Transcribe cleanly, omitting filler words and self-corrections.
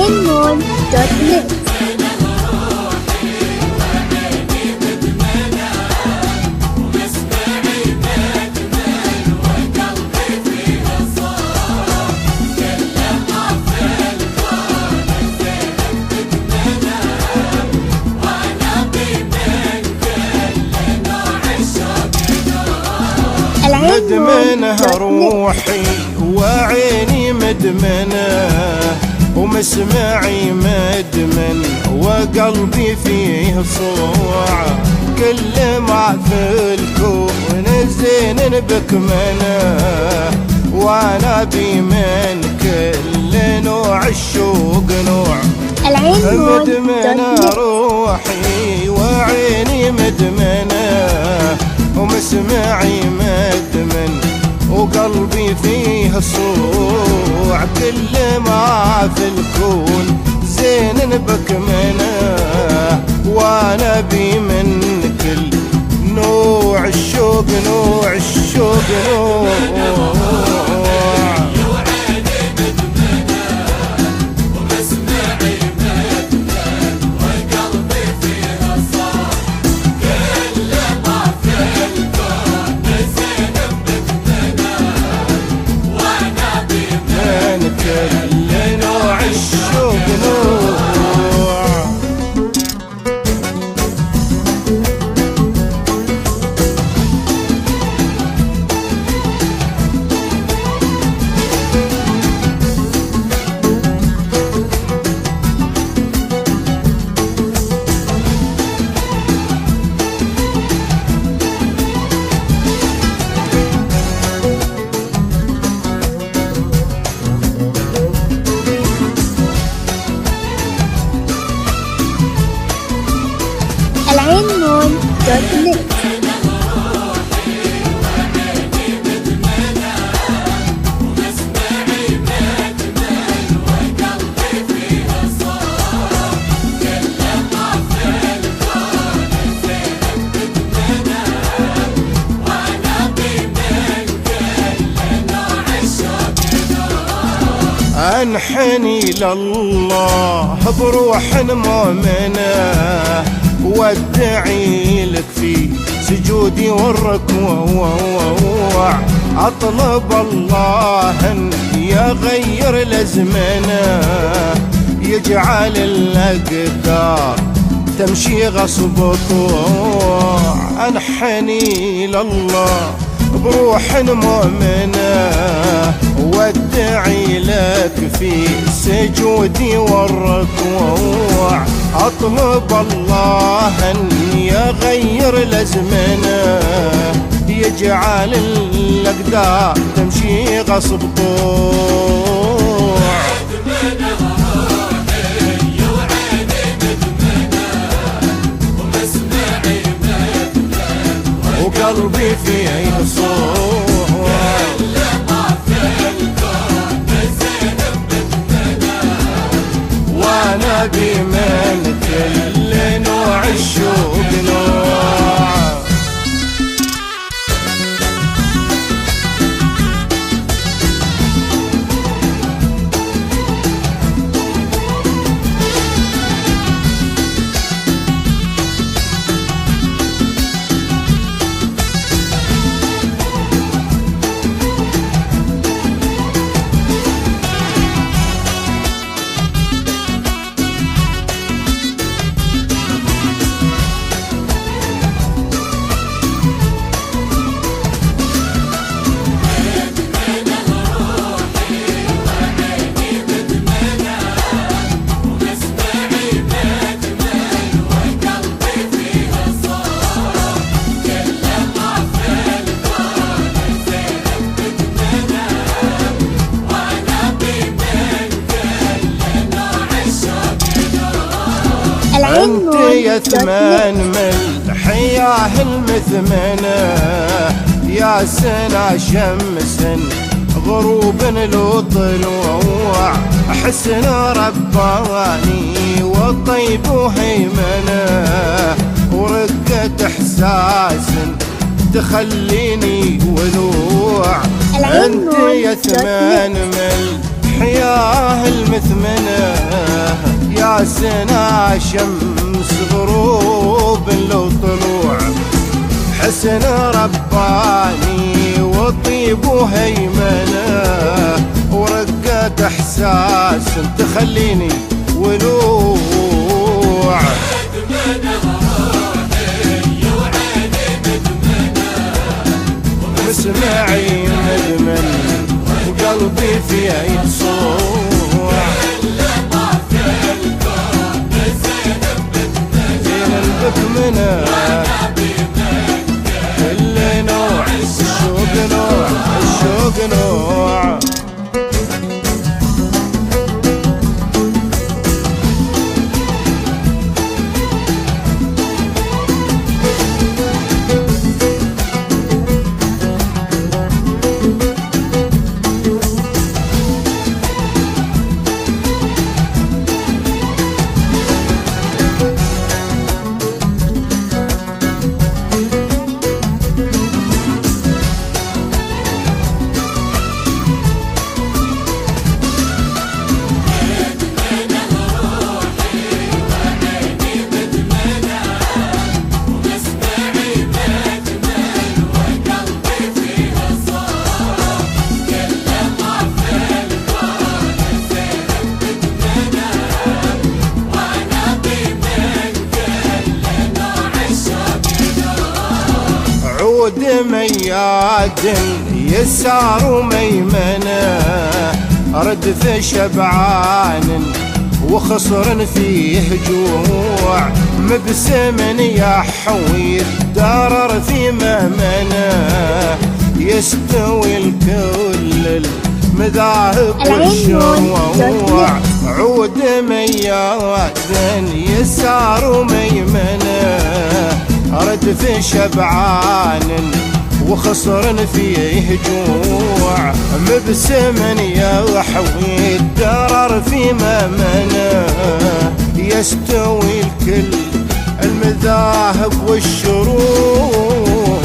العين.net. مدمنه روحي وعيني مدمنه ومسمعي مدمن وقلبي فيه صوع. كل ما في الكون زين بكمنه وانا بي من كل نوع الشوق نوع. مدمنه روحي وعيني مدمنه ومسمعي مدمن وقلبي فيه صوع. كل ما في الكون زين بكمنه وانا بي من كل نوع الشوق نوع الشوق نوع. العين.net. انحني لله بروح مؤمنه وادعي لك في سجودي والركوع. اطلب الله ان يغير الازمنه يجعل الاقدار تمشي غصب طوع. انحني لله بروح مؤمنه وادعي لك في سجودي والركوع. اطلب الله ان يغير الازمنه يجعل الاقدار تمشي غصب طوع. وقلبي فيه صوع. وانا بي من كل نوع الشوق نوع. انت يا ثمان ملح يا المثمنه يا سنا شمس غروب لو طلوع. حسن رباني والطيب وهيمنه ورقة احساس تخليني ولوع. انت يا ثمان ملح الحياة المثمنة يا سنا شمس غروب لو طلوع، حسن رباني وطيب وهيمنة ورقة احساس تخليني ولوع. مسمعي مدمن وقلبي فيها يصوع، زين المكمنة كل نوع الشوق نوع الشوق نوع. عود مياد يسار وميمنة ردف شبعان وخصر فيه جوع، مبسم يحوي الدرر في ممنة يستوي الكل المذاهب والشوع. عود مياد يسار وميمنة ردف شبعان وخصر فيه جوع، مبسم يحوي الدرر في ممنة يستوي الكل المذاهب والشروع.